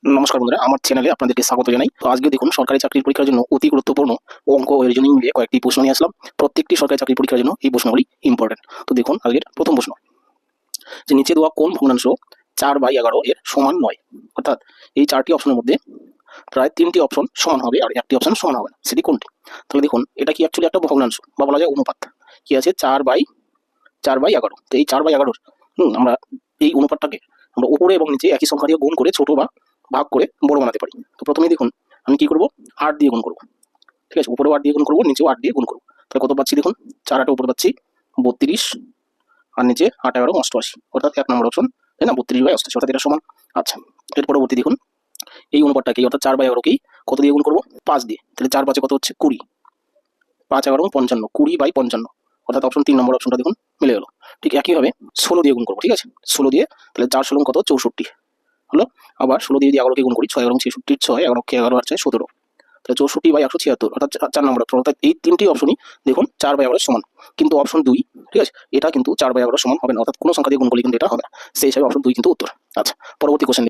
নমস্কার বন্ধুরা, আমার চ্যানেলে আপনাদেরকে স্বাগত জানাই। তো আজকে দেখুন, সরকারি চাকরির পরীক্ষার জন্য অতি গুরুত্বপূর্ণ অঙ্ক ও রিজনিং মিলিয়ে কয়েকটি প্রশ্ন নিয়ে আসলাম। প্রত্যেকটি সরকারি চাকরির পরীক্ষার জন্য এই প্রশ্নগুলি ইম্পর্টেন্ট। তো দেখুন, আজকের প্রথম প্রশ্ন, যে নিচে দেওয়া কোন ভগ্নাংশ 4/11 এর সমান নয়? অর্থাৎ এই চারটি অপশনের মধ্যে প্রায় তিনটি অপশন সমান হবে আর একটি অপশন সমান হবে না, সেটি কোনটি? তাহলে দেখুন, এটা কি অ্যাকচুয়ালি একটা ভগ্নাংশ বা বলা যায় অনুপাত। কি আছে? 4/11। তো এই 4/11 আমরা এই অনুপাতটাকে আমরা উপরে এবং নিচে একই সংখ্যা দিয়ে গুণ করে ছোট বা ভাগ করে বড় বানাতে পারি। তো প্রথমেই দেখুন, আমি কি করব, 8 দিয়ে গুণ করবো। ঠিক আছে, উপরেও 8 দিয়ে গুণ করবো, নিচেও 8 দিয়ে গুণ করবো। তাহলে কত পাচ্ছি দেখুন, 4 8 উপরে পাচ্ছি 32 আর নিচে 8 11 88, অর্থাৎ 1 নম্বর অপশন, তাই না? 32/88, অর্থাৎ এটা সমান। আচ্ছা, এর পরবর্তী দেখুন, এই অনুপাতটাকে অর্থাৎ 4/11কেই কত দিয়ে গুণ করবো? 5 দিয়ে। তাহলে 4 5 কত হচ্ছে? 20। 5 11 55, 20/55, অর্থাৎ অপশন 3 নম্বর অপশনটা দেখুন মিলে গেল। ঠিক একইভাবে 16 দিয়ে গুণ করবো। ঠিক আছে, 16 দিয়ে, তাহলে 4 16 কত? 64 হলো। আবার 16 দিয়ে যদি 11কে গুণ করি, 6 11 66, 6 11 11 আর 4 17, তাহলে 64/176, অর্থাৎ 4 নম্বর অপশন। অর্থাৎ এই তিনটি অপশনই দেখুন 4/11 সমান। কিন্তু অপশন 2, ঠিক আছে, এটা কিন্তু 4/11 সমান হবে না, অর্থাৎ কোনো সংখ্যা দিয়ে গুণ করলে কিন্তু এটা হবে না। সেই হিসাবে অপশন 2 কিন্তু উত্তর। আচ্ছা, পরবর্তী কোশ্চেন,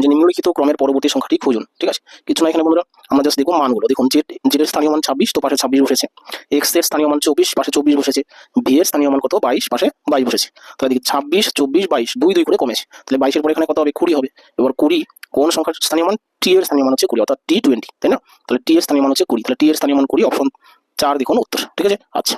যে নিম্নলিখিত ক্রমের পরবর্তী সংখ্যাটি খুঁজুন। ঠিক আছে, কিছু না এখানে বন্ধুরা, আমরা জাস্ট দেখুন মানগুলো। দেখুন, জেড এর স্থানীয় মান 26, তো পাশে 26 বসেছে। এক্স এর স্থানীয় মান 24, পাশে 24 বসেছে। ভি এর স্থানীয় মান কত? 22, পাশে 22 বসেছে। তাহলে দেখি 26 24 22 2 2 করে কমেছে। তাহলে 22 এর পরে এখানে কত হবে? 20 হবে। এবার 20 কোন সংখ্যার স্থানীয় মান? টি এর স্থানীয় মান হচ্ছে 20, অর্থাৎ T20, তাই না? তাহলে টি এর স্থানীয় মান হচ্ছে 20, তাহলে টি এর স্থানীয় মান 20, অপশন 4 দেখুন উত্তর। ঠিক আছে। আচ্ছা,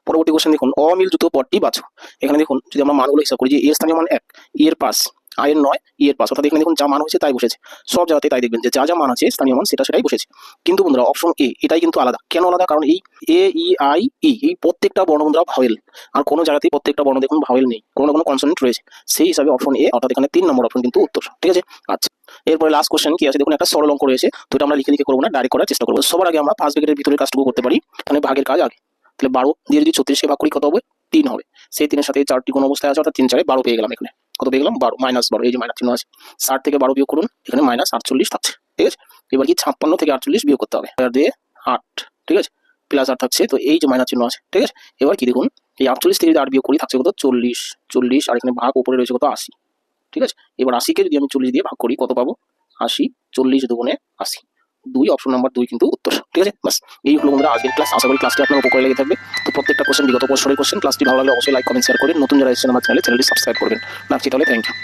পরবর্তী কোশ্চেন দেখুন, অমিলযুক্ত পদটি বাছো। এখানে দেখুন, যদি আমরা মানগুলো হিসাব করি, যে এর স্থানীয় মান 1, এর পাস, আয়ের 9, এর পাস, অর্থাৎ এখানে দেখুন যা মান হয়েছে তাই বসেছে। সব জায়গাতে তাই দেখবেন যে যা যা মান আছে স্থানীয় মান সেটাই বসেছে। কিন্তু বন্ধুরা, অপশন এ এটাই কিন্তু আলাদা। কেন আলাদা? কারণ এই এ ই আই ই এই প্রত্যেকটা বর্ণ বন্ধুরা ভাওয়েল, আর কোনো জায়গাতেই প্রত্যেকটা বর্ণ দেখুন ভাওয়েল নেই, কোনো না কোনো কনসোনেন্ট রয়েছে। সেই হিসাবে অপশন এ, অর্থাৎ এখানে 3 নম্বর অপশন কিন্তু উত্তর। ঠিক আছে। আচ্ছা, এরপরে লাস্ট কোশ্চেন কি আছে দেখুন, একটা সরল অঙ্ক রয়েছে। তো এটা আমরা লিখে করবো না, ডাইরেক্ট করার চেষ্টা করবো। সবার আগে আমরা ফার্স্ট ব্র্যাকেটের ভিতরে কাজটুকু করতে পারি, মানে ভাগের কাজ আগে। তাহলে 12 দিয়ে যদি 36কে ভাগ করি কত হবে? 3 হবে। সেই 3 এর সাথে 4টি কোন অবস্থায় আছে, অর্থাৎ 3 4 12 পেয়ে গেলাম। এখানে কত পেয়ে গেলাম? 12, -12, এই যে মাইনাস চিহ্ন আছে। 60 থেকে 12 বিয়োগ করুন, এখানে -48 থাকছে। ঠিক আছে, এবার কি 56 থেকে 48 বিয়োগ করতে হবে, আর দিয়ে 8, ঠিক আছে, প্লাস 8 থাকছে, তো এই যে মাইনাস চিহ্ন আছে। ঠিক আছে, এবার কি দেখুন, এই 48 থেকে যদি 8 বিয়োগ করি থাকছে কত? 40, 40, আর এখানে ভাগ উপরে রয়েছে কত? 80। ঠিক আছে, এবার 80কে যদি আমি 40 দিয়ে ভাগ করি কত পাবো? 80, 40 দুগুণে 80, 2, অপশন নাম্বার 2 কিন্তু উত্তর। ঠিক আছে, বাস এই হলো বন্ধুরা আজকের ক্লাস। আশা করি ক্লাসটি আপনার উপকারে লেগে থাকবে। তো প্রত্যেকটা কোশ্চেন বিগত বছরের কোশ্চেন। ক্লাসটি ভালো লাগলে অবশ্যই লাইক কমেন্ট শেয়ার করে নতুন যারা এসেছেন আমার চ্যানেলটি সাবস্ক্রাইব করবেন। রাখছি তাহলে, থ্যাংক ইউ।